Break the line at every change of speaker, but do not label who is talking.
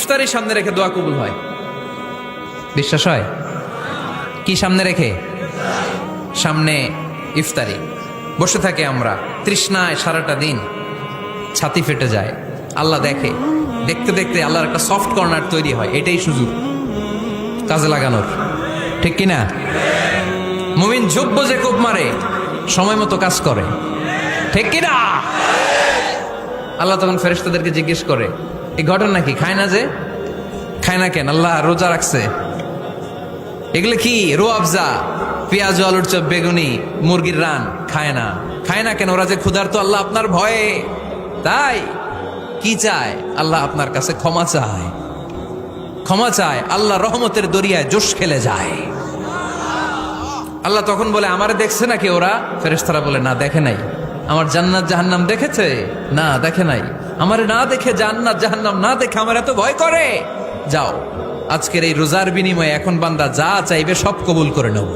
ইফতারি সামনে রেখে দোয়া কবুল হয়। বিশ্বাস হয়? কি সামনে রেখে? সামনে ইফতারি। বসে থাকে আমরা তৃষ্ণায় সারাটা দিন, ছাতি ফেটে যায়। আল্লাহ দেখে, দেখতে দেখতে আল্লাহর একটা সফট কর্নার তৈরি হয়। এটাই সুযোগ কাজে লাগানোর, ঠিক কিনা? মুমিন যোগ্য যে কোপ মারে, সময় মতো কাজ করে, ঠিক কিনা? আল্লাহ তখন ফেরেশতাদেরকে জিজ্ঞেস করে, এই ঘটনা কি? খায় না যে? খায় না কেন? আল্লাহ রোজা রাখছে। এগুলো কি? রো আফজা, পেঁয়াজ, আলুর চপ, বেগুনি, মুরগির রান খায় না। খায় না কেন? ওরা যে ক্ষুধার্ত। আল্লাহ আপনার ভয়ে। তাই কি চায়? আল্লাহ আপনার কাছে ক্ষমা চায়। ক্ষমা চায়, আল্লাহ রহমতের দরিয়ায় জোশ খেলে যায়। আল্লাহ তখন বলে, আমারে দেখছে নাকি ওরা? ফেরেশতারা বলে, না দেখে নাই। আমার জান্নাত জাহান্নাম দেখেছে? না দেখে নাই। আমারে না দেখে, জান্নাত জাহান্নাম না দেখে আমার এত ভয় করে। যাও, আজকের এই রোজার বিনিময়ে এখন বান্দা যা চাইবে সব কবুল করে নেব।